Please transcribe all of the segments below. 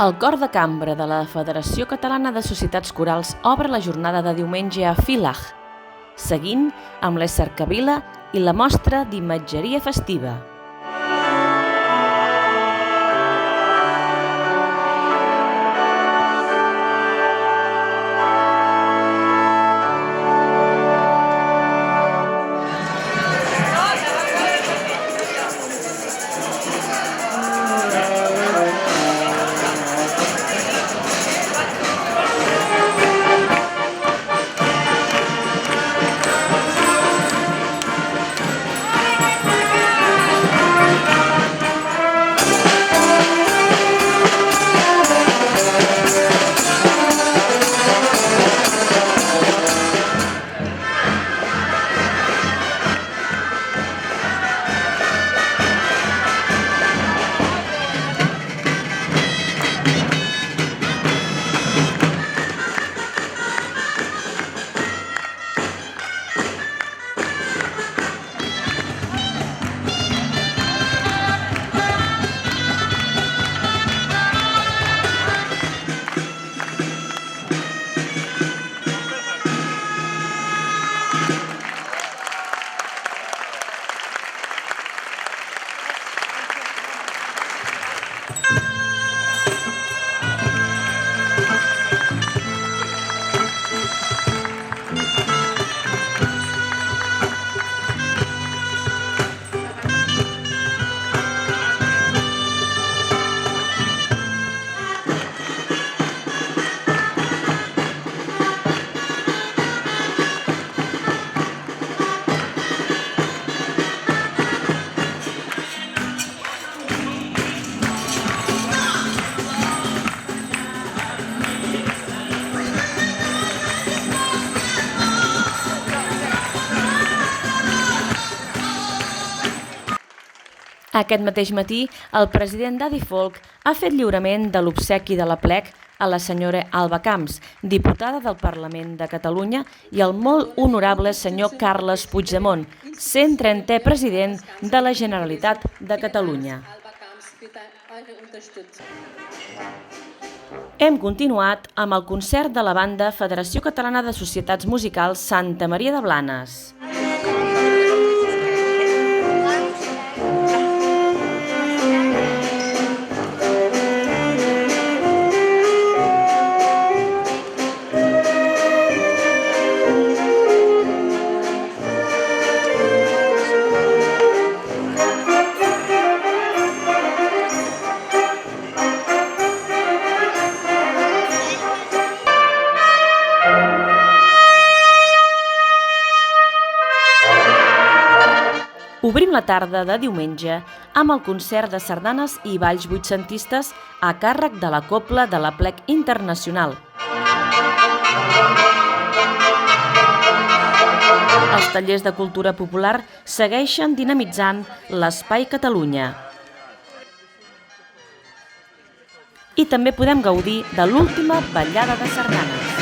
El Cor de Cambra de la Federació Catalana de Societats Corals obre la jornada de diumenge a Villach, seguint amb les cercavila i la mostra d'imatgeria festiva. Aquest mateix matí, el president d'Adifolk ha fet lliurament de l'obsequi de l'Aplec a la senyora Alba Camps, diputada del Parlament de Catalunya, i el molt honorable senyor Carles Puigdemont, 130è president de la Generalitat de Catalunya. Hem continuat amb el concert de la banda Federació Catalana de Societats Musicals Santa Maria de Blanes. Obrim la tarda de diumenge amb el concert de sardanes i balls vuitcentistes a càrrec de la Cobla de l'Aplec Internacional. Els tallers de cultura popular segueixen dinamitzant l'Espai Catalunya. I també podem gaudir de l'última ballada de sardanes.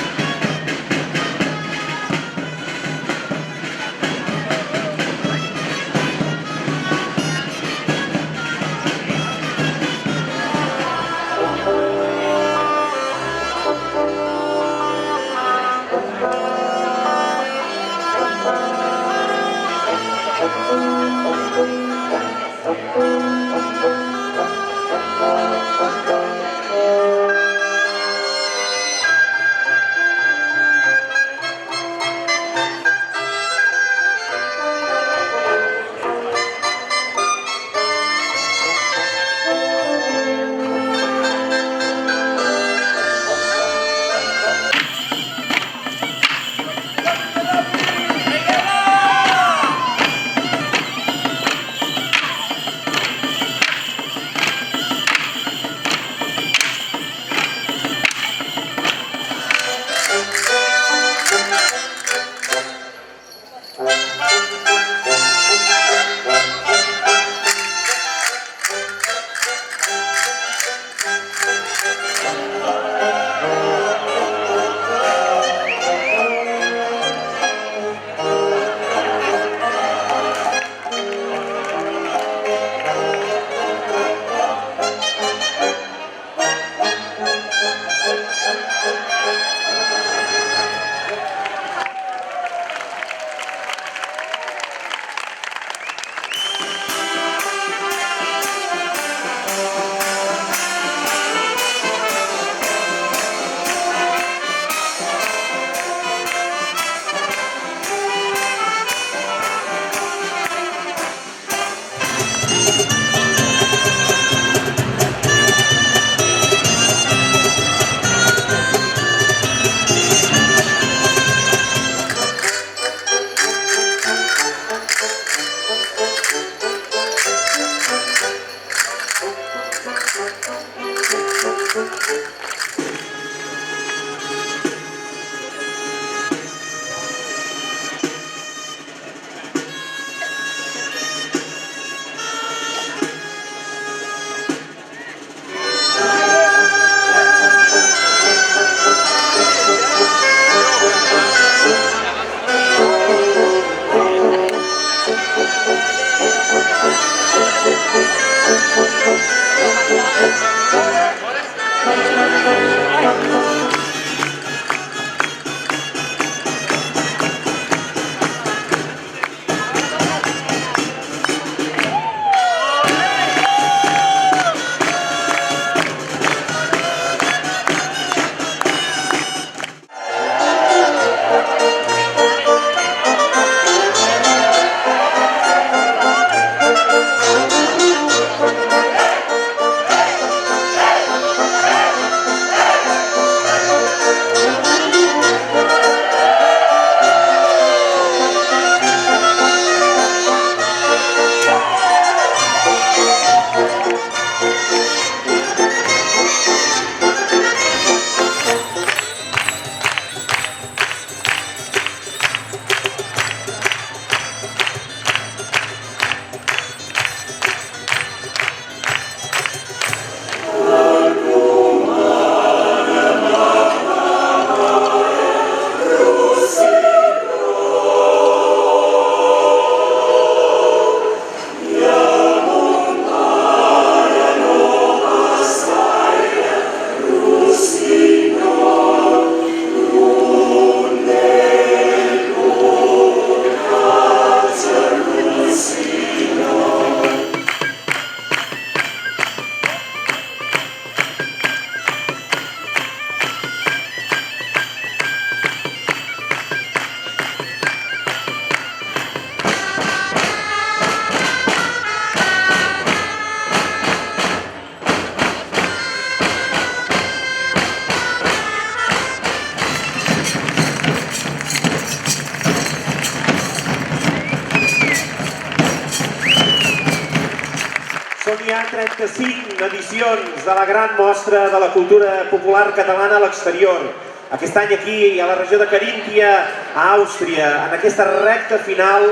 Són ja 35 edicions de la gran mostra de la cultura popular catalana a l'exterior. Aquest any aquí, a la regió de Caríntia, a Àustria, en aquesta recta final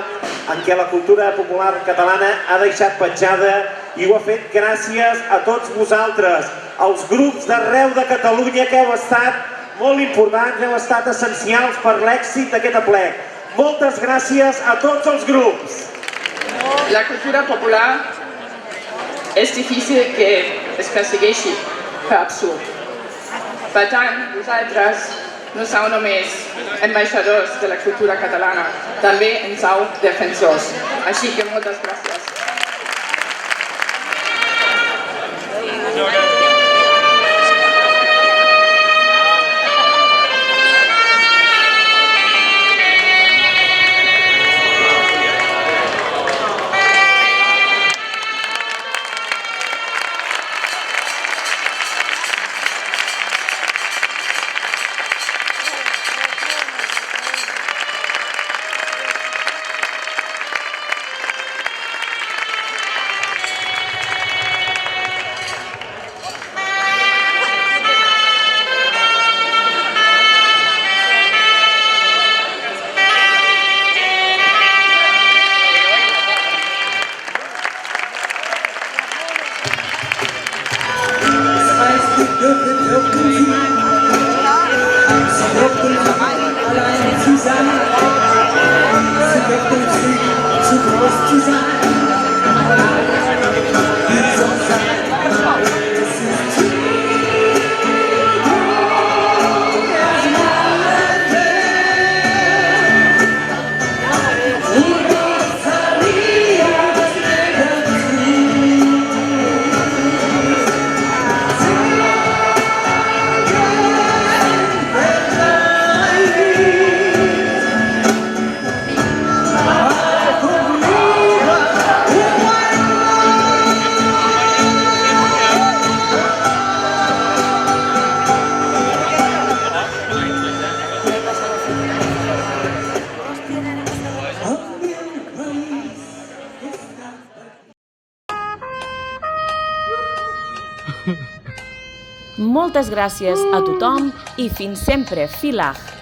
en què la cultura popular catalana ha deixat petjada i ho ha fet gràcies a tots vosaltres, els grups d'arreu de Catalunya que heu estat molt importants, heu estat essencials per l'èxit d'aquest aplec. Moltes gràcies a tots els grups. La cultura popular és difícil que es persegueixi per absurd. Per tant, vosaltres no sou només ambaixadors de la cultura catalana, també en sou defensors. Així que moltes gràcies. Moltes gràcies a tothom i fins sempre, Filag!